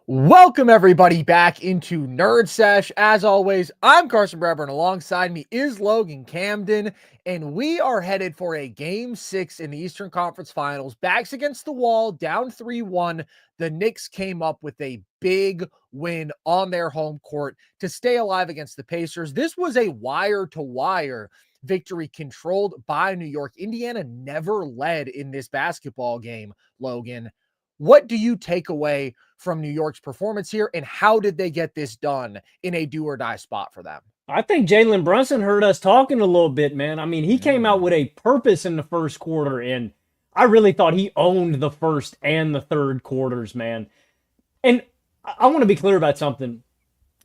Welcome everybody back into Nerd Sesh. As always, I'm Carson Brever, and alongside me is Logan Camden, and we are headed for a Game 6 in the Eastern Conference Finals. Backs against the wall, down 3-1. The Knicks came up with a big win on their home court to stay alive against the Pacers. This was a wire-to-wire victory controlled by New York. Indiana never led in this basketball game, Logan. What do you take away from New York's performance here, and how did they get this done in a do or die spot for them? I think Jalen Brunson heard us talking a little bit, man. I mean, he came out with a purpose in the first quarter, and I really thought he owned the first and the third quarters, man. And I want to be clear about something.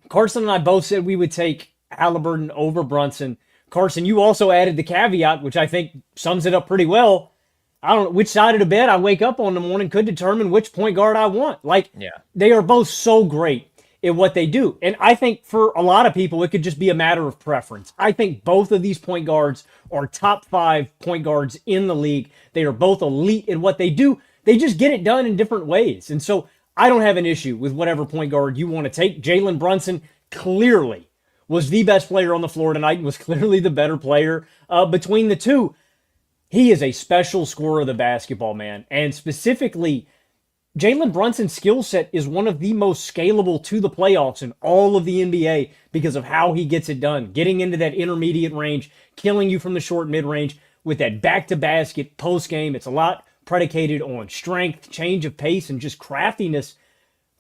Carson and I both said we would take Haliburton over Brunson. Carson, you also added the caveat, which I think sums it up pretty well. I don't know which side of the bed I wake up on in the morning could determine which point guard I want. They are both so great at what they do. And I think for a lot of people, it could just be a matter of preference. I think both of these point guards are top 5 point guards in the league. They are both elite in what they do. They just get it done in different ways. And so I don't have an issue with whatever point guard you want to take. Jalen Brunson clearly was the best player on the floor tonight, was clearly the better player between the two. He is a special scorer of the basketball, man. And specifically, Jalen Brunson's skill set is one of the most scalable to the playoffs in all of the NBA because of how he gets it done. Getting into that intermediate range, killing you from the short mid-range with that back-to-basket post-game. It's a lot predicated on strength, change of pace, and just craftiness.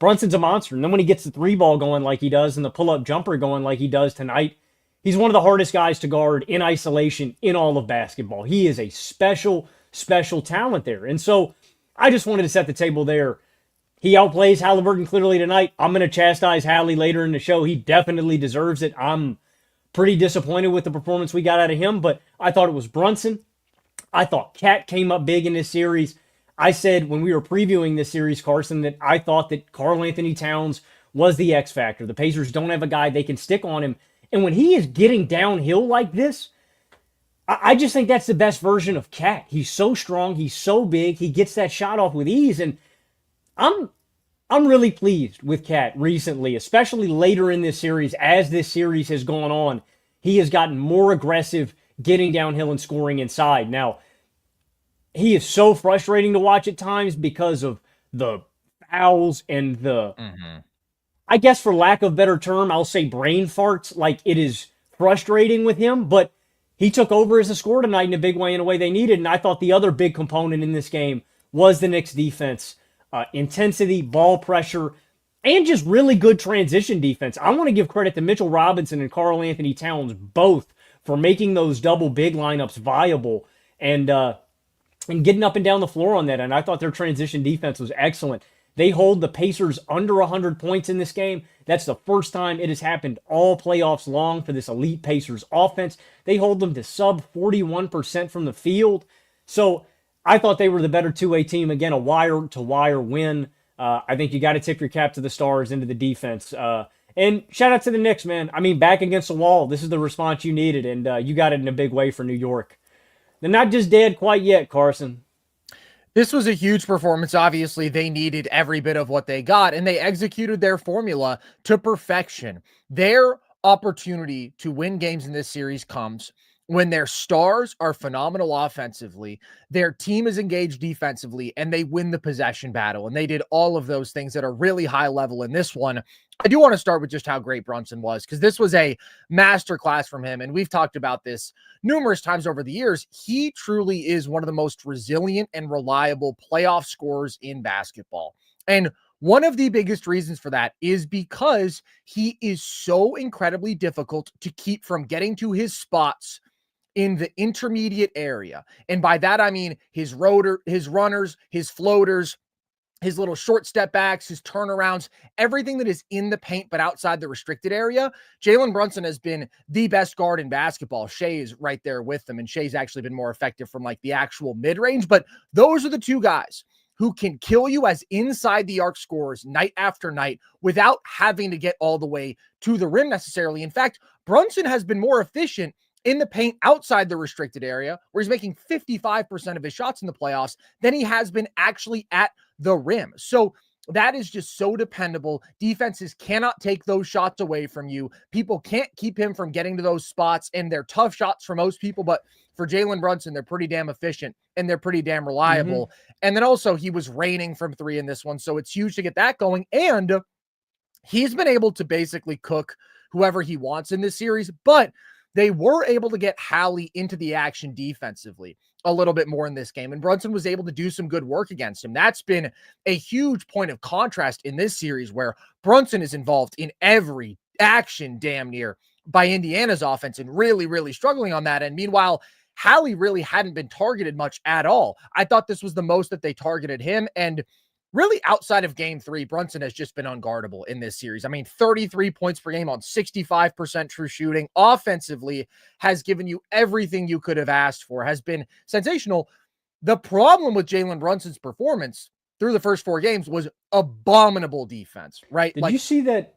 Brunson's a monster. And then when he gets the three ball going like he does and the pull-up jumper going like he does tonight, he's one of the hardest guys to guard in isolation in all of basketball. He is a special, special talent there. And so I just wanted to set the table there. He outplays Haliburton clearly tonight. I'm going to chastise Hallie later in the show. He definitely deserves it. I'm pretty disappointed with the performance we got out of him, but I thought it was Brunson. I thought Cat came up big in this series. I said when we were previewing this series, Carson, that I thought that Karl-Anthony Towns was the X factor. The Pacers don't have a guy they can stick on him. And when he is getting downhill like this, I just think that's the best version of Cat. He's so strong. He's so big. He gets that shot off with ease. And I'm really pleased with Cat recently, especially later in this series. As this series has gone on, he has gotten more aggressive, getting downhill and scoring inside. Now, he is so frustrating to watch at times because of the fouls and the... I guess for lack of a better term, I'll say brain farts. Like, it is frustrating with him, but he took over as a scorer tonight in a big way, in a way they needed. And I thought the other big component in this game was the Knicks defense. Intensity, ball pressure, and just really good transition defense. I want to give credit to Mitchell Robinson and Karl-Anthony Towns both for making those double big lineups viable and getting up and down the floor on that. And I thought their transition defense was excellent. They hold the Pacers under 100 points in this game. That's the first time it has happened all playoffs long for this elite Pacers offense. They hold them to sub 41% from the field. So I thought they were the better two-way team. Again, a wire-to-wire win. I think you got to tip your cap to the stars, into the defense. And shout out to the Knicks, man. I mean, back against the wall. This is the response you needed, and you got it in a big way for New York. They're not just dead quite yet, Carson. This was a huge performance. Obviously, they needed every bit of what they got, and they executed their formula to perfection. Their opportunity to win games in this series comes when their stars are phenomenal offensively, their team is engaged defensively, and they win the possession battle. And they did all of those things at a really high level in this one. I do want to start with just how great Brunson was, because this was a masterclass from him. And we've talked about this numerous times over the years. He truly is one of the most resilient and reliable playoff scorers in basketball. And one of the biggest reasons for that is because he is so incredibly difficult to keep from getting to his spots in the intermediate area. And by that, I mean his runners, his floaters, his little short step backs, his turnarounds, everything that is in the paint but outside the restricted area. Jalen Brunson has been the best guard in basketball. Shea is right there with them, and Shea's actually been more effective from like the actual mid-range. But those are the two guys who can kill you as inside the arc scorers night after night without having to get all the way to the rim necessarily. In fact, Brunson has been more efficient in the paint outside the restricted area, where he's making 55% of his shots in the playoffs, than he has been actually at the rim. So that is just so dependable. Defenses cannot take those shots away from you. People can't keep him from getting to those spots, and they're tough shots for most people, but for Jalen Brunson, they're pretty damn efficient and they're pretty damn reliable. And then also he was raining from three in this one, so it's huge to get that going. And he's been able to basically cook whoever he wants in this series, but they were able to get Hallie into the action defensively a little bit more in this game, and Brunson was able to do some good work against him. That's been a huge point of contrast in this series, where Brunson is involved in every action damn near by Indiana's offense and really, really struggling on that. And meanwhile, Hallie really hadn't been targeted much at all. I thought this was the most that they targeted him, and really outside of game 3, Brunson has just been unguardable in this series. I mean, 33 points per game on 65% true shooting. Offensively, has given you everything you could have asked for, has been sensational. The problem with Jalen Brunson's performance through the first 4 games was abominable defense, right? Did you see that?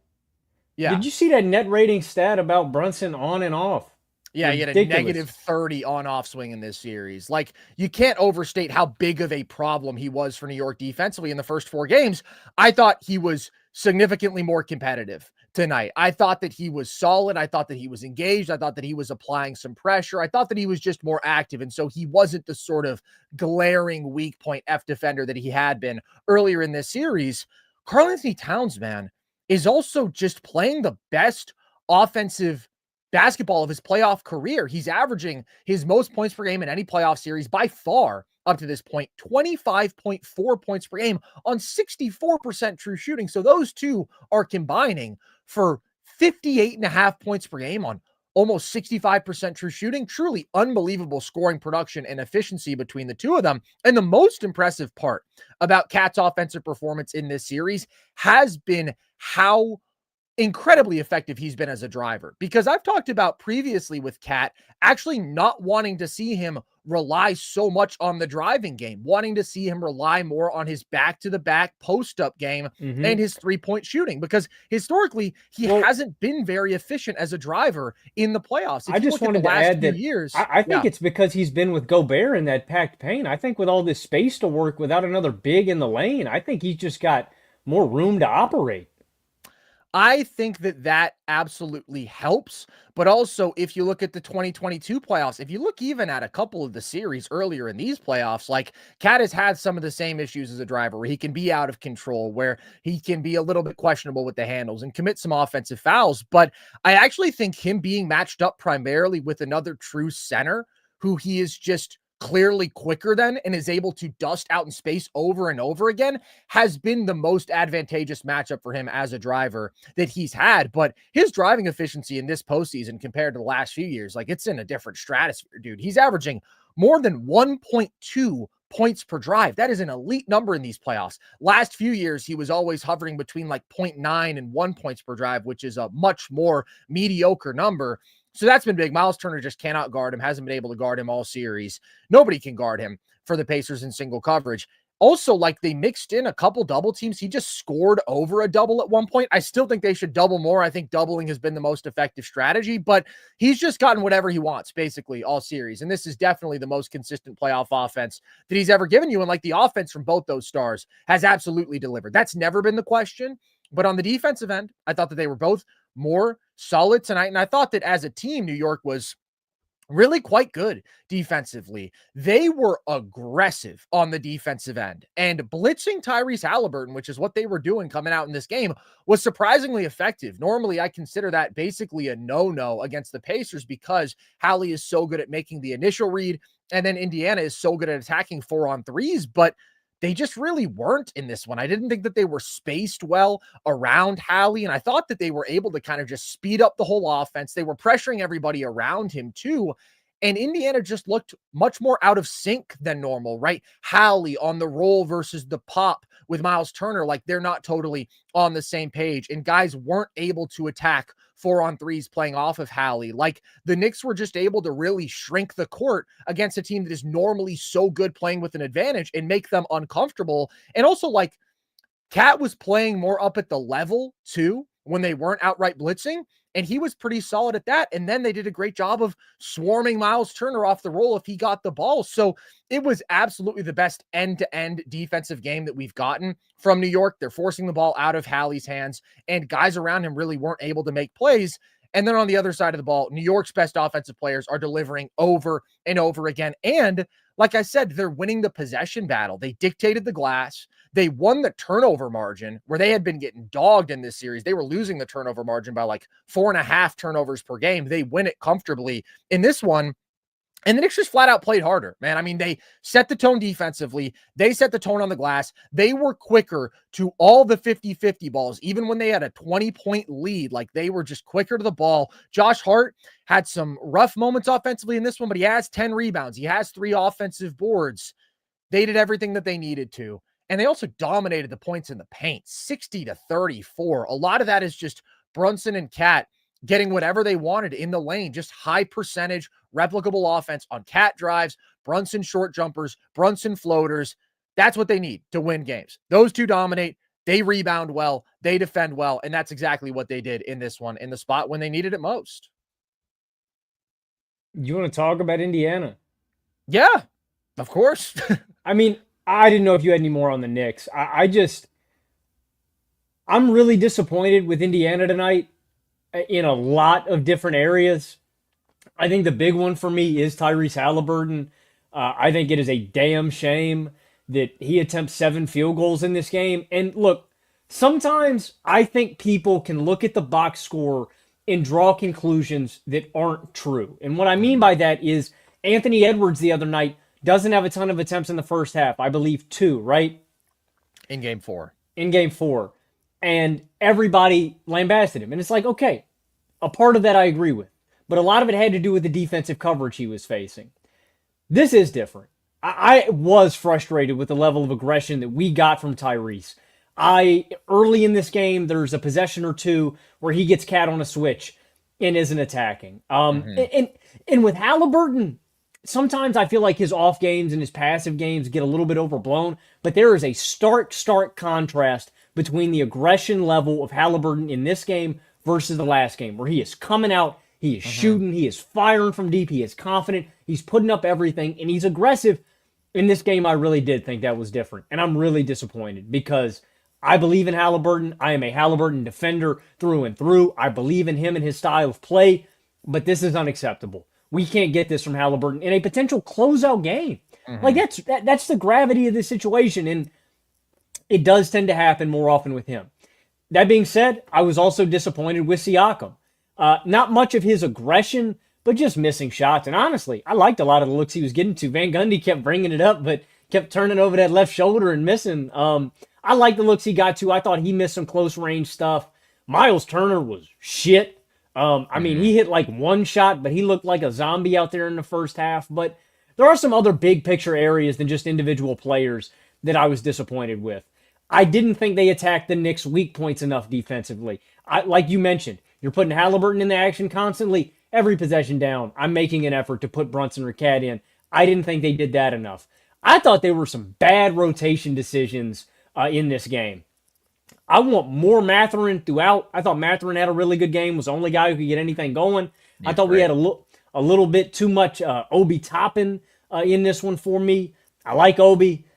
Yeah. Did you see that net rating stat about Brunson on and off? Yeah, he had a negative 30 on-off swing in this series. Like, you can't overstate how big of a problem he was for New York defensively in the first 4 games. I thought he was significantly more competitive tonight. I thought that he was solid. I thought that he was engaged. I thought that he was applying some pressure. I thought that he was just more active. And so he wasn't the sort of glaring weak point F defender that he had been earlier in this series. Karl-Anthony Towns, man, is also just playing the best offensive basketball of his playoff career. He's averaging his most points per game in any playoff series by far up to this point, 25.4 points per game on 64% true shooting. So those two are combining for 58.5 points per game on almost 65% true shooting. Truly unbelievable scoring production and efficiency between the two of them. And the most impressive part about Cat's offensive performance in this series has been how incredibly effective he's been as a driver, because I've talked about previously with Cat actually not wanting to see him rely so much on the driving game, wanting to see him rely more on his back-to-the-back post-up game and his three-point shooting, because historically he hasn't been very efficient as a driver in the playoffs. I just wanted to add that I think it's because he's been with Gobert in that packed paint. I think with all this space to work without another big in the lane, I think he's just got more room to operate. I think that absolutely helps, but also if you look at the 2022 playoffs, if you look even at a couple of the series earlier in these playoffs, like Cat has had some of the same issues as a driver, where he can be out of control, where he can be a little bit questionable with the handles and commit some offensive fouls. But I actually think him being matched up primarily with another true center who he is just clearly quicker than and is able to dust out in space over and over again has been the most advantageous matchup for him as a driver that he's had. But his driving efficiency in this postseason compared to the last few years, like, it's in a different stratosphere, dude. He's averaging more than 1.2 points per drive. That is an elite number in these playoffs. Last few years, he was always hovering between like 0.9 and 1 points per drive, which is a much more mediocre number. So that's been big. Miles Turner just cannot guard him, hasn't been able to guard him all series. Nobody can guard him for the Pacers in single coverage. Also, like, they mixed in a couple double teams. He just scored over a double at one point. I still think they should double more. I think doubling has been the most effective strategy, but he's just gotten whatever he wants basically all series. And this is definitely the most consistent playoff offense that he's ever given you. And like, the offense from both those stars has absolutely delivered. That's never been the question. But on the defensive end, I thought that they were both more solid tonight. And I thought that as a team, New York was really quite good defensively. They were aggressive on the defensive end, and blitzing Tyrese Haliburton, which is what they were doing coming out in this game, was surprisingly effective. Normally, I consider that basically a no-no against the Pacers because Hallie is so good at making the initial read, and then Indiana is so good at attacking 4-on-3s, but they just really weren't in this one. I didn't think that they were spaced well around Hallie, and I thought that they were able to kind of just speed up the whole offense. They were pressuring everybody around him too, and Indiana just looked much more out of sync than normal, right? Hallie on the roll versus the pop with Miles Turner, like, they're not totally on the same page, and guys weren't able to attack 4-on-3s playing off of Hallie. Like, the Knicks were just able to really shrink the court against a team that is normally so good playing with an advantage and make them uncomfortable. And also, like, Cat was playing more up at the level too, when they weren't outright blitzing. And he was pretty solid at that. And then they did a great job of swarming Miles Turner off the roll if he got the ball. So it was absolutely the best end-to-end defensive game that we've gotten from New York. They're forcing the ball out of Hallie's hands, and guys around him really weren't able to make plays. And then on the other side of the ball, New York's best offensive players are delivering over and over again. And like I said, they're winning the possession battle. They dictated the glass. They won the turnover margin where they had been getting dogged in this series. They were losing the turnover margin by like 4.5 turnovers per game. They win it comfortably in this one. And the Knicks just flat out played harder, man. I mean, they set the tone defensively. They set the tone on the glass. They were quicker to all the 50-50 balls, even when they had a 20-point lead. Like, they were just quicker to the ball. Josh Hart had some rough moments offensively in this one, but he has 10 rebounds. He has 3 offensive boards. They did everything that they needed to. And they also dominated the points in the paint, 60-34. A lot of that is just Brunson and Cat getting whatever they wanted in the lane, just high percentage, replicable offense on Cat drives, Brunson short jumpers, Brunson floaters. That's what they need to win games. Those two dominate. They rebound well. They defend well. And that's exactly what they did in this one, in the spot when they needed it most. You want to talk about Indiana? Yeah, of course. I mean, I didn't know if you had any more on the Knicks. I'm really disappointed with Indiana tonight in a lot of different areas. I think the big one for me is Tyrese Haliburton. I think it is a damn shame that he attempts 7 field goals in this game. And look, sometimes I think people can look at the box score and draw conclusions that aren't true. And what I mean by that is Anthony Edwards the other night doesn't have a ton of attempts in the first half. I believe 2, right? In game 4. In game 4. And everybody lambasted him. And it's like, okay, a part of that I agree with. But a lot of it had to do with the defensive coverage he was facing. This is different. I was frustrated with the level of aggression that we got from Tyrese. Early in this game, there's a possession or two where he gets Cat on a switch and isn't attacking. And with Haliburton, sometimes I feel like his off games and his passive games get a little bit overblown, but there is a stark contrast between the aggression level of Haliburton in this game versus the last game, where he is coming out, he is shooting, he is firing from deep, he is confident, he's putting up everything, and he's aggressive. In this game, I really did think that was different, and I'm really disappointed because I believe in Haliburton. I am a Haliburton defender through and through. I believe in him and his style of play, but this is unacceptable. We can't get this from Haliburton in a potential closeout game. Like, that's the gravity of the situation, and it does tend to happen more often with him. That being said, I was also disappointed with Siakam. Not much of his aggression, but just missing shots. And honestly, I liked a lot of the looks he was getting to. Van Gundy kept bringing it up, but kept turning over that left shoulder and missing. I liked the looks he got to. I thought he missed some close range stuff. Miles Turner was shit. I mean, he hit like one shot, but he looked like a zombie out there in the first half. But there are some other big picture areas than just individual players that I was disappointed with. I didn't think they attacked the Knicks' weak points enough defensively. Like you mentioned, you're putting Haliburton in the action constantly. Every possession down, I'm making an effort to put Brunson or Cat in. I didn't think they did that enough. I thought there were some bad rotation decisions in this game. I want more Mathurin throughout. I thought Mathurin had a really good game, was the only guy who could get anything going. I thought we had a little bit too much Obi Toppin in this one for me. I like Obi.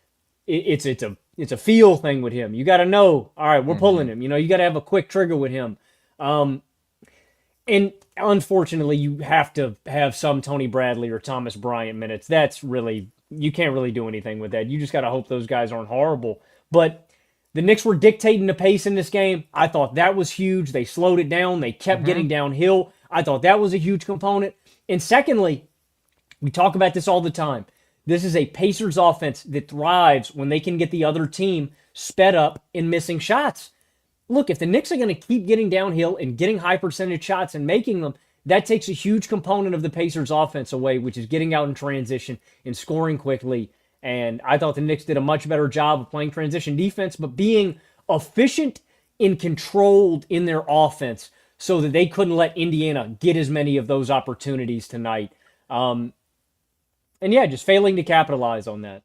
It's a feel thing with him. You got to know, all right, we're pulling him. You know, you got to have a quick trigger with him. And unfortunately, you have to have some Tony Bradley or Thomas Bryant minutes. That's really, you can't really do anything with that. You just got to hope those guys aren't horrible. But the Knicks were dictating the pace in this game. I thought that was huge. They slowed it down. They kept getting downhill. I thought that was a huge component. And secondly, we talk about this all the time. This is a Pacers offense that thrives when they can get the other team sped up and missing shots. Look, if the Knicks are going to keep getting downhill and getting high percentage shots and making them, that takes a huge component of the Pacers offense away, which is getting out in transition and scoring quickly. And I thought the Knicks did a much better job of playing transition defense, but being efficient and controlled in their offense so that they couldn't let Indiana get as many of those opportunities tonight. And yeah, just failing to capitalize on that.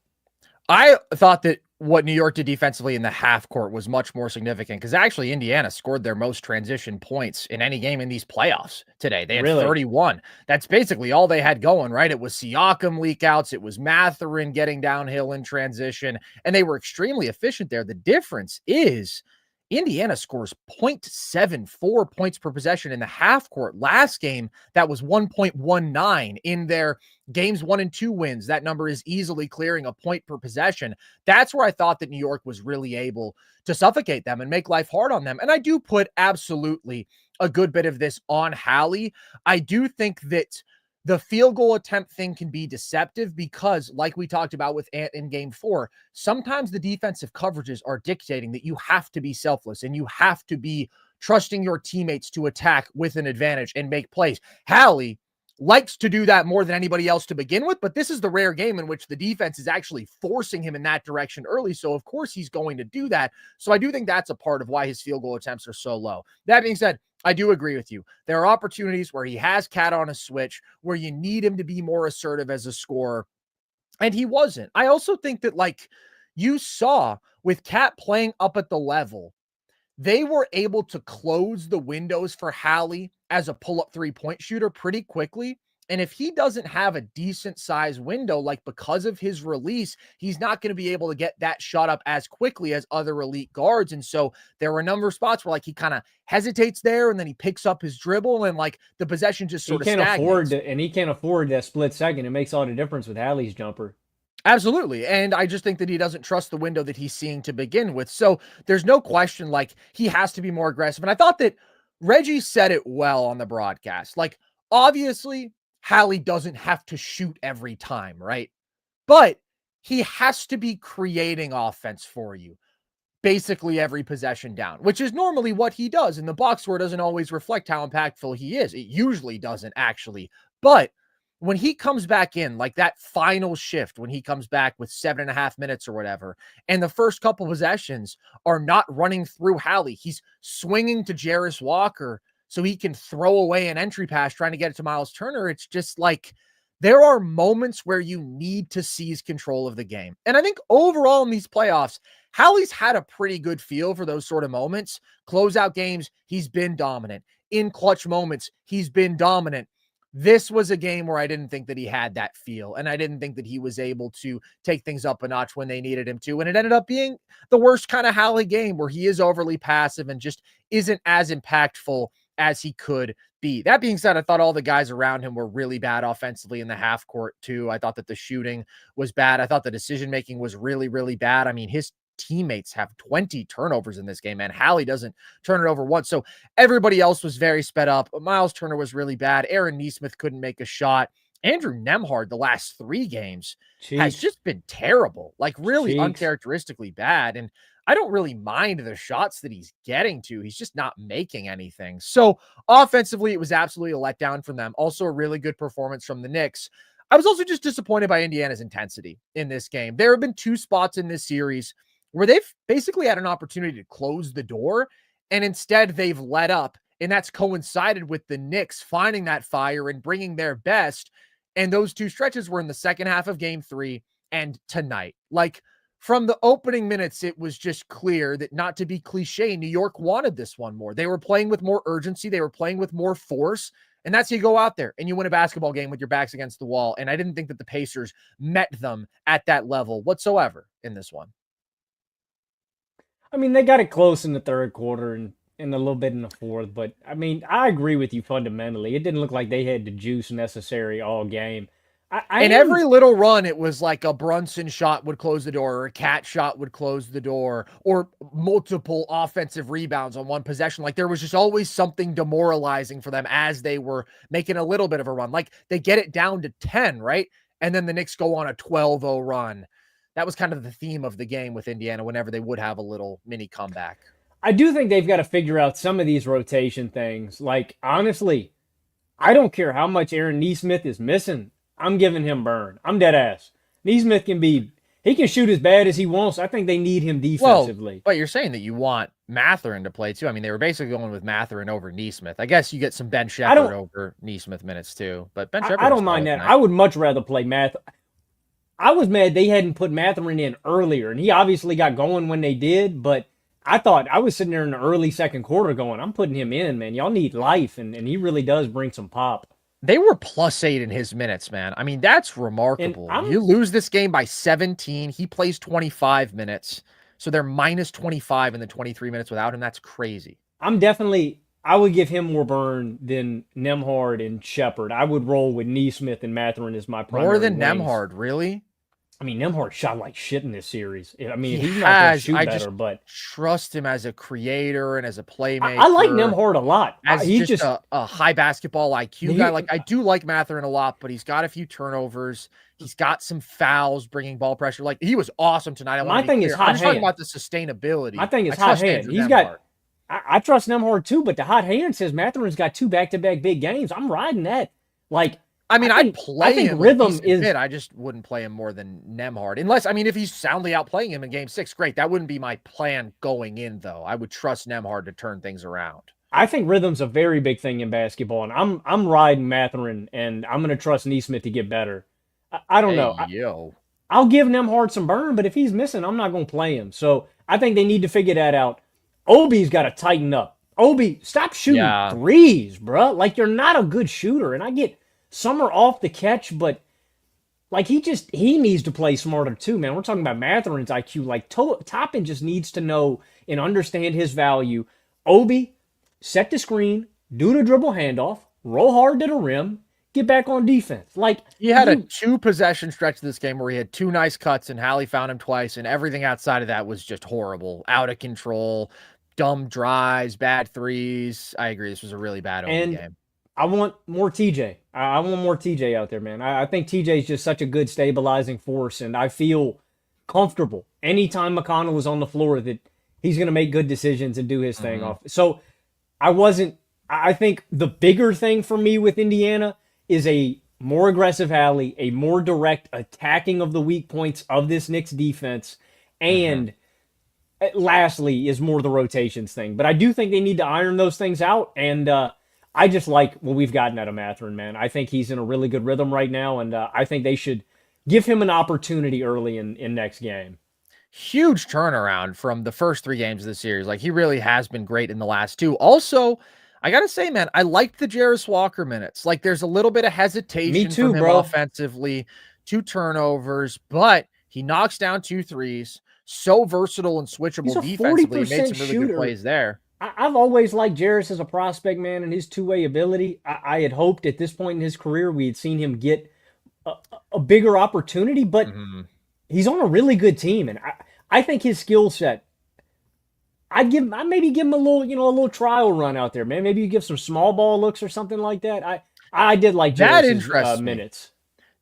I thought that what New York did defensively in the half court was much more significant because actually Indiana scored their most transition points in any game in these playoffs today. They had 31. That's basically all they had going, right? It was Siakam leak outs. It was Mathurin getting downhill in transition, and they were extremely efficient there. The difference is Indiana scores 0.74 points per possession in the half court. Last game, that was 1.19 in their games 1 and 2 wins. That number is easily clearing a point per possession. That's where I thought that New York was really able to suffocate them and make life hard on them. And I do put absolutely a good bit of this on Hallie. I do think that the field goal attempt thing can be deceptive because, like we talked about with Ant in game 4, sometimes the defensive coverages are dictating that you have to be selfless and you have to be trusting your teammates to attack with an advantage and make plays. Hallie likes to do that more than anybody else to begin with, but this is the rare game in which the defense is actually forcing him in that direction early. So of course he's going to do that. So I do think that's a part of why his field goal attempts are so low. That being said, I do agree with you. There are opportunities where he has Cat on a switch, where you need him to be more assertive as a scorer, and he wasn't. I also think that, like you saw with Cat playing up at the level, they were able to close the windows for Hallie as a pull-up three-point shooter pretty quickly. And if he doesn't have a decent size window, like because of his release, he's not going to be able to get that shot up as quickly as other elite guards. And so there were a number of spots where like he kind of hesitates there and then he picks up his dribble and like the possession just sort of stagnates. He can't afford that split second. It makes all the difference with Hallie's jumper. Absolutely. And I just think that he doesn't trust the window that he's seeing to begin with. So there's no question, like, he has to be more aggressive. And I thought that Reggie said it well on the broadcast. Like, obviously, Hallie doesn't have to shoot every time, right? But he has to be creating offense for you basically every possession down, which is normally what he does. And the box score doesn't always reflect how impactful he is. It usually doesn't, actually. But when he comes back in, like that final shift, when he comes back with 7.5 minutes or whatever, and the first couple possessions are not running through Hallie, he's swinging to Jarris Walker so he can throw away an entry pass trying to get it to Miles Turner. It's just like there are moments where you need to seize control of the game. And I think overall in these playoffs, Hallie's had a pretty good feel for those sort of moments. Closeout games, he's been dominant. In clutch moments, he's been dominant. This was a game where I didn't think that he had that feel, and I didn't think that he was able to take things up a notch when they needed him to. And it ended up being the worst kind of Hallie game where he is overly passive and just isn't as impactful as he could be. That being said, I thought all the guys around him were really bad offensively in the half court too. I thought that the shooting was bad. I thought the decision-making was really, really bad. I mean, his teammates have 20 turnovers in this game, and Hallie doesn't turn it over once. So everybody else was very sped up. Miles Turner was really bad. Aaron Nesmith couldn't make a shot. Andrew Nembhard, the last 3 games, has just been terrible, like really uncharacteristically bad. And I don't really mind the shots that he's getting to. He's just not making anything. So offensively, it was absolutely a letdown from them. Also a really good performance from the Knicks. I was also just disappointed by Indiana's intensity in this game. There have been 2 spots in this series where they've basically had an opportunity to close the door, and instead they've let up. And that's coincided with the Knicks finding that fire and bringing their best. And those 2 stretches were in the second half of game 3 and tonight. Like, from the opening minutes, it was just clear that, not to be cliche, New York wanted this one more. They were playing with more urgency. They were playing with more force. And that's how you go out there and you win a basketball game with your backs against the wall. And I didn't think that the Pacers met them at that level whatsoever in this one. I mean, they got it close in the third quarter and a little bit in the fourth. But, I mean, I agree with you fundamentally. It didn't look like they had the juice necessary all game. Every little run, it was like a Brunson shot would close the door, or a Cat shot would close the door, or multiple offensive rebounds on one possession. Like, there was just always something demoralizing for them as they were making a little bit of a run. Like, they get it down to 10, right? And then the Knicks go on a 12-0 run. That was kind of the theme of the game with Indiana whenever they would have a little mini comeback. I do think they've got to figure out some of these rotation things. Like, honestly, I don't care how much Aaron Nesmith is missing. I'm giving him burn. I'm dead ass. Nesmith he can shoot as bad as he wants. I think they need him defensively. Well, but you're saying that you want Mathurin to play too. I mean, they were basically going with Mathurin over Nesmith. I guess you get some Ben Shepherd over Nesmith minutes too. But Ben Shepherd, I don't mind that. I would much rather play I was mad they hadn't put Mathurin in earlier, and he obviously got going when they did, but I thought I was sitting there in the early second quarter going, I'm putting him in, man. Y'all need life, and he really does bring some pop. They were +8 in his minutes, man. I mean, that's And remarkable. I'm You lose this game by 17. He plays 25 minutes. So they're -25 in the 23 minutes without him. That's crazy. I'm definitely I would give him more burn than Nemhard and Shepard. I would roll with Neesmith and Mathurin as my More primary than wings. Nemhard, really? I mean, Nemhard shot like shit in this series. I mean, He he's not going to has. shoot I better, just but trust him as a creator and as a I like playmaker, Nemhard a lot. as He just just a high basketball IQ guy. he, Like, I do like Mathurin a lot, but he's got a few turnovers. He's got some fouls, bringing ball pressure. Like, he was awesome tonight. I want my to be thing clear. is I'm hot just talking hand. about the sustainability. My thing is I hot trust hand. Andrew He's Nemhard. got. I trust Nemhard too, but the hot hand says Mathurin's got two back-to-back big games. I'm riding that. Like, I mean, I'd play I think him rhythm a decent is. bit. I just wouldn't play him more than Nemhard. Unless, I mean, if he's soundly outplaying him in game 6, great. That wouldn't be my plan going in, though. I would trust Nemhard to turn things around. I think rhythm's a very big thing in basketball, and I'm riding Mathurin, and I'm going to trust Neesmith to get better. I don't Hey, know. yo. I'll give Nemhard some burn, but if he's missing, I'm not going to play him. So I think they need to figure that out. Obi's got to tighten up. Obi, stop shooting threes, bro. Like, you're not a good shooter. And I get Summer off the catch, but like he needs to play smarter too, man. We're talking about Mathurin's IQ. Like Toppin just needs to know and understand his value. Obi, set the screen, do the dribble handoff, roll hard to the rim, get back on defense. Like He had a 2-possession stretch of this game where he had 2 nice cuts and Hallie found him twice, and everything outside of that was just horrible, out of control, dumb drives, bad threes. I agree. This was a really bad Obi game. I want more TJ. I want more TJ out there, man. I think TJ is just such a good stabilizing force, and I feel comfortable anytime McConnell was on the floor that he's going to make good decisions and do his thing off. So I think the bigger thing for me with Indiana is a more aggressive Hallie, a more direct attacking of the weak points of this Knicks defense, and lastly is more the rotations thing. But I do think they need to iron those things out, and I just like what we've gotten out of Mathurin, man. I think he's in a really good rhythm right now, and I think they should give him an opportunity early in next game. Huge turnaround from the first 3 games of the series. Like, he really has been great in the last 2. Also, I got to say, man, I liked the Jarris Walker minutes. Like, there's a little bit of hesitation Me too, from him bro. offensively, 2 turnovers, but he knocks down 2 threes. So versatile and switchable defensively. He made some really good plays there. I've always liked Jarris as a prospect, man, and his two-way ability. I had hoped at this point in his career we had seen him get a bigger opportunity, but he's on a really good team, and I think his skill set. I'd maybe give him a little trial run out there, man. Maybe you give some small ball looks or something like that. I did like Jarris' minutes.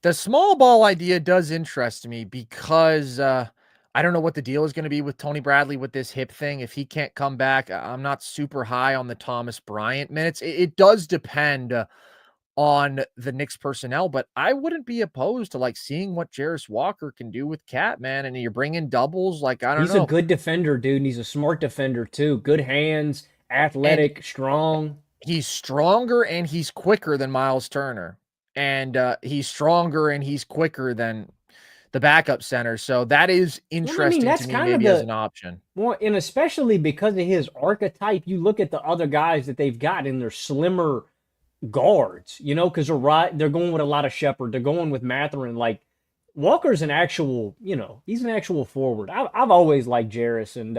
The small ball idea does interest me because I don't know what the deal is going to be with Tony Bradley with this hip thing. If he can't come back, I'm not super high on the Thomas Bryant minutes. It does depend on the Knicks personnel, but I wouldn't be opposed to like seeing what Jarris Walker can do with Cat, man. And you're bringing doubles. Like, I don't know. He's a good defender, dude. And he's a smart defender too. Good hands, athletic, strong. He's stronger and he's quicker than Miles Turner. And he's stronger and he's quicker than the backup center. So that is interesting to me, maybe as an option. Well, and especially because of his archetype, you look at the other guys that they've got in their slimmer guards, because they're going with a lot of Shepard. They're going with Mathurin. Like, Walker's an actual, he's an actual forward. I've always liked Jarris, and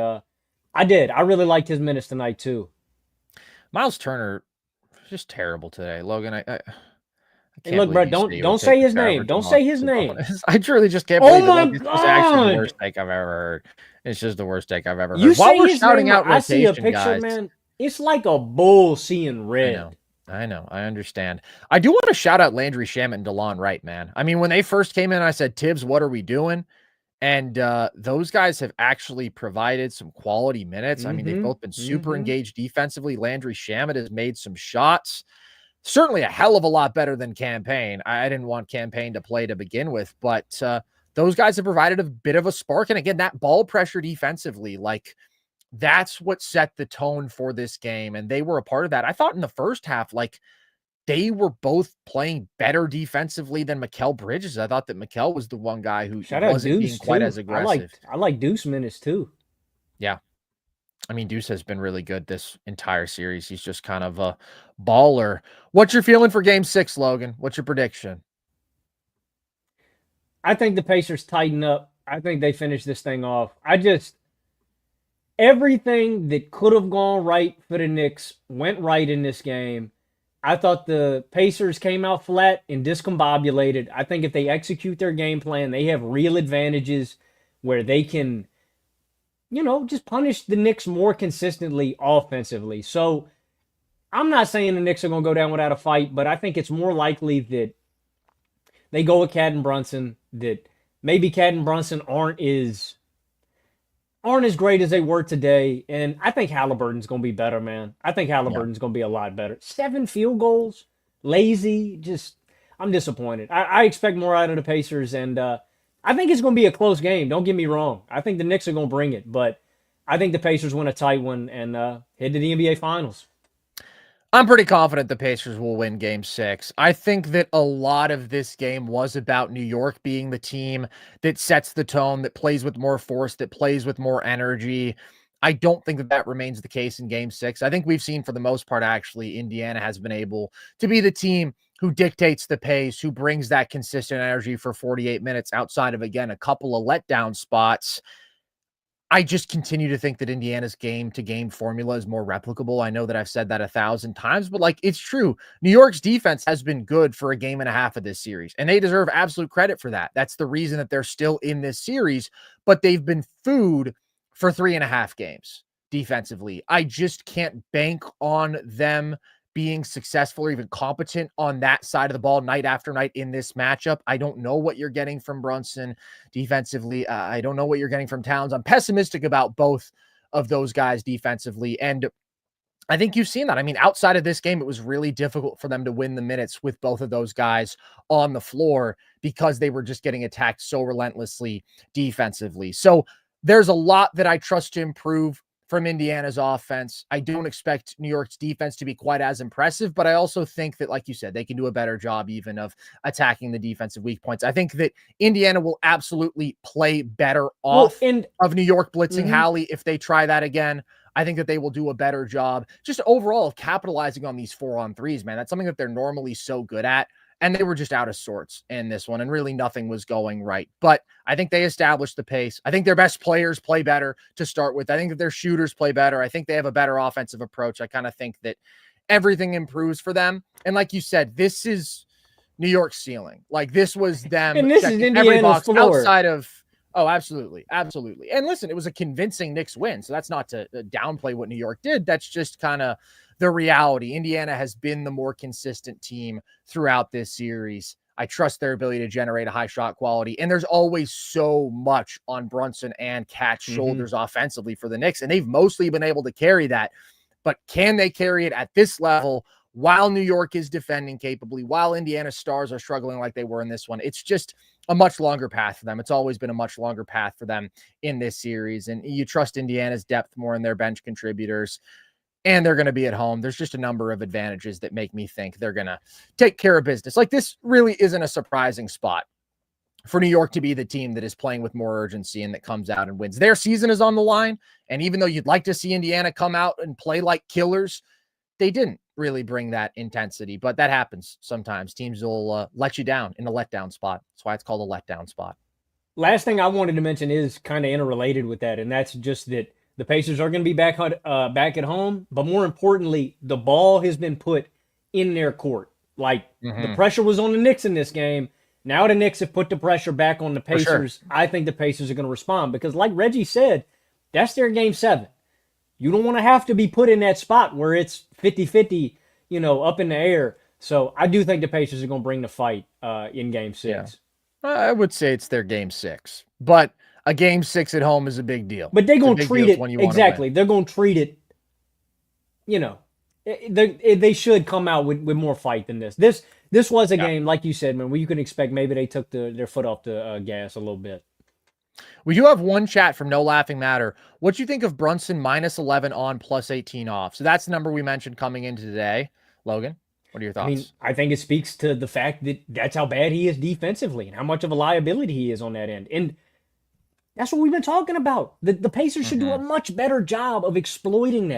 I really liked his minutes tonight too. Miles Turner, just terrible today. Logan, I hey, look, bro, don't say his name. Don't say his name. I truly just can't believe my this was actually the worst take I've ever heard. It's just the worst take I've ever heard. You While say we're his shouting name, out I see a rotation, picture, guys, man. It's like a bull seeing red. I know. I understand. I do want to shout out Landry Shamet and DeLon Wright, man. I mean, when they first came in, I said, Tibbs, what are we doing? And those guys have actually provided some quality minutes. I mean, they've both been super engaged defensively. Landry Shamet has made some shots. Certainly a hell of a lot better than Campaign. I didn't want Campaign to play to begin with, but those guys have provided a bit of a spark. And again, that ball pressure defensively, like, that's what set the tone for this game. And they were a part of that. I thought in the first half, like, they were both playing better defensively than Mikal Bridges. I thought that Mikal was the one guy who Shout out wasn't being Deuce quite too. as aggressive. I like Deuce minutes too. Yeah. I mean, Deuce has been really good this entire series. He's just kind of a baller. What's your feeling for game 6, Logan? What's your prediction? I think the Pacers tighten up. I think they finish this thing off. Everything that could have gone right for the Knicks went right in this game. I thought the Pacers came out flat and discombobulated. I think if they execute their game plan, they have real advantages where they can, just punish the Knicks more consistently offensively. So I'm not saying the Knicks are going to go down without a fight, but I think it's more likely that they go with Cat and Brunson, that maybe Cat and Brunson aren't as great as they were today. And I think Haliburton's going to be better, man. I think Haliburton's going to be a lot better. 7 field goals, lazy, I'm disappointed. I expect more out of the Pacers, and I think it's going to be a close game. Don't get me wrong. I think the Knicks are going to bring it, but I think the Pacers win a tight one and head to the NBA Finals. I'm pretty confident the Pacers will win game 6. I think that a lot of this game was about New York being the team that sets the tone, that plays with more force, that plays with more energy. I don't think that that remains the case in game 6. I think we've seen for the most part, actually, Indiana has been able to be the team who dictates the pace, who brings that consistent energy for 48 minutes outside of, again, a couple of letdown spots. I just continue to think that Indiana's game-to-game formula is more replicable. I know that I've said that 1,000 times, but it's true. New York's defense has been good for a game and a half of this series, and they deserve absolute credit for that. That's the reason that they're still in this series, but they've been food for 3.5 games defensively. I just can't bank on them being successful or even competent on that side of the ball night after night in this matchup. I don't know what you're getting from Brunson defensively. I don't know what you're getting from Towns. I'm pessimistic about both of those guys defensively. And I think you've seen that. I mean, outside of this game, it was really difficult for them to win the minutes with both of those guys on the floor because they were just getting attacked so relentlessly defensively. So there's a lot that I trust to improve from Indiana's offense. I don't expect New York's defense to be quite as impressive, but I also think that, like you said, they can do a better job even of attacking the defensive weak points. I think that Indiana will absolutely play better off of New York blitzing Hallie if they try that again. I think that they will do a better job just overall of capitalizing on these 4-on-3s, man. That's something that they're normally so good at. And they were just out of sorts in this one, and really nothing was going right. But I think they established the pace. I think their best players play better to start with. I think that their shooters play better. I think they have a better offensive approach. I kind of think that everything improves for them. And like you said, this is New York's ceiling. This was them and this is every box floor. Outside of Oh, absolutely. Absolutely. And listen, it was a convincing Knicks win. So that's not to downplay what New York did. That's just kind of the reality. Indiana has been the more consistent team throughout this series. I trust their ability to generate a high shot quality. And there's always so much on Brunson and Cat's shoulders offensively for the Knicks. And they've mostly been able to carry that. But can they carry it at this level while New York is defending capably, while Indiana stars are struggling like they were in this one? It's just a much longer path for them. It's always been a much longer path for them in this series. And you trust Indiana's depth more in their bench contributors. And they're going to be at home. There's just a number of advantages that make me think they're going to take care of business. This really isn't a surprising spot for New York to be the team that is playing with more urgency and that comes out and wins. Their season is on the line. And even though you'd like to see Indiana come out and play like killers, they didn't really bring that intensity. But that happens sometimes. Teams will let you down in a letdown spot. That's why it's called a letdown spot. Last thing I wanted to mention is kind of interrelated with that, and that's just that the Pacers are going to be back at home, but more importantly, the ball has been put in their court. The pressure was on the Knicks in this game. Now the Knicks have put the pressure back on the Pacers. Sure. I think the Pacers are going to respond because, like Reggie said, that's their game 7. You don't want to have to be put in that spot where it's 50-50, up in the air. So I do think the Pacers are going to bring the fight in game 6. Yeah. I would say it's their game 6, but a game 6 at home is a big deal. But they're going to treat it exactly. They're going to treat it. They should come out with more fight than this. This was a game, like you said, man, where you can expect maybe they took their foot off the gas a little bit. We do have one chat from No Laughing Matter. What do you think of Brunson -11 on +18 off? So that's the number we mentioned coming into today, Logan. What are your I mean, thoughts? I think it speaks to the fact that that's how bad he is defensively and how much of a liability he is on that end. And that's what we've been talking about. The Pacers should do a Mhm. much better job of exploiting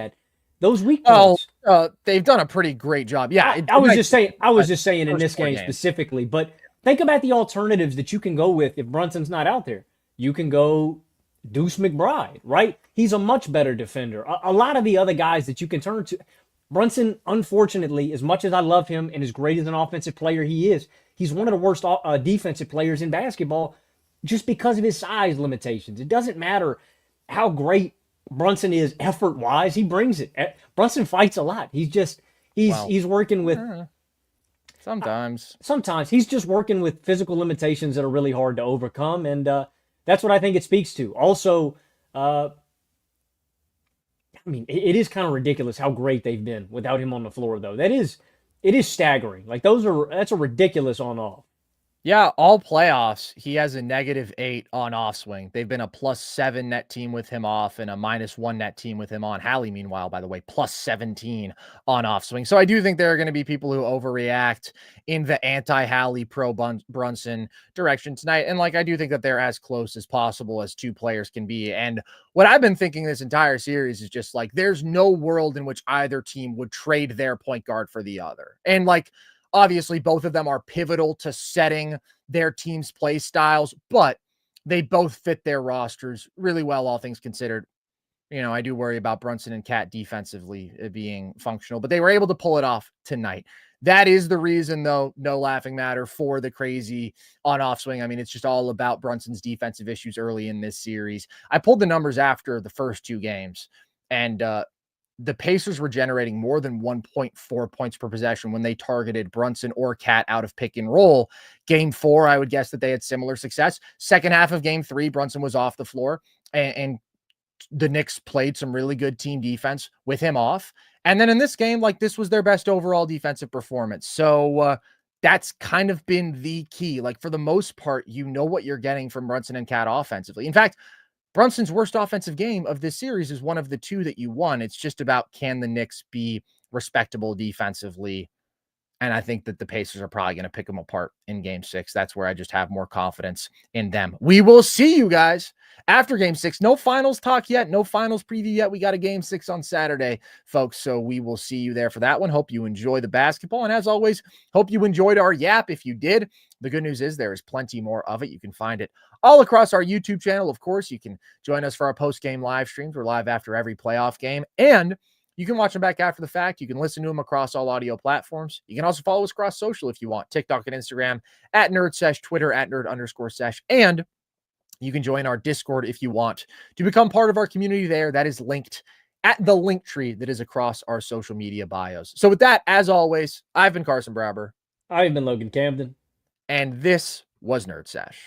those weak Well, points. they've done a pretty great job. Yeah, I was tonight's just saying, I was but just saying in first this four game games. specifically, but think about the alternatives that you can go with if Brunson's not out there. You can go Deuce McBride, right? He's a much better defender. A lot of the other guys that you can turn to, Brunson, unfortunately, as much as I love him and as great as an offensive player he is, he's one of the worst defensive players in basketball just because of his size limitations. It doesn't matter how great Brunson is effort wise, he brings it. Brunson fights a lot. He's working with Sometimes. sometimes he's just working with physical limitations that are really hard to overcome, and that's what I think it speaks to. Also, I mean, it is kind of ridiculous how great they've been without him on the floor, though. It is staggering. Like that's a ridiculous on off. Yeah, all playoffs, he has a -8 on off swing. They've been a +7 net team with him off and a -1 net team with him on. Hallie, meanwhile, by the way, +17 on off swing. So I do think there are going to be people who overreact in the anti-Hallie Brunson direction tonight. And like, I do think that they're as close as possible as two players can be. And what I've been thinking this entire series is just like, there's no world in which either team would trade their point guard for the other. And like, obviously, both of them are pivotal to setting their team's play styles, but they both fit their rosters really well, all things considered. You know, I do worry about Brunson and Cat defensively being functional, but they were able to pull it off tonight. That is the reason, though, no laughing matter for the crazy on-off swing. I mean, it's just all about Brunson's defensive issues early in this series. I pulled the numbers after the first two games, and the Pacers were generating more than 1.4 points per possession when they targeted Brunson or Cat out of pick and roll. Game 4, I would guess that they had similar success. Second half of game 3, Brunson was off the floor, and the Knicks played some really good team defense with him off. And then in this game, like, this was their best overall defensive performance. So that's kind of been the key. Like, for the most part, you know what you're getting from Brunson and Cat offensively. In fact, Brunson's worst offensive game of this series is one of the two that you won. It's just about, can the Knicks be respectable defensively? And I think that the Pacers are probably going to pick them apart in game 6. That's where I just have more confidence in them. We will see you guys after game 6. No finals talk yet. No finals preview yet. We got a game 6 on Saturday, folks. So we will see you there for that one. Hope you enjoy the basketball. And as always, hope you enjoyed our yap. If you did, the good news is there is plenty more of it. You can find it all across our YouTube channel. Of course, you can join us for our post-game live streams. We're live after every playoff game. And you can watch them back after the fact. You can listen to them across all audio platforms. You can also follow us across social if you want. TikTok and Instagram at NerdSesh, Twitter at Nerd_Sesh. And you can join our Discord if you want to become part of our community there. That is linked at the link tree that is across our social media bios. So with that, as always, I've been Carson Brabber. I've been Logan Camden. And this was Nerd Sesh.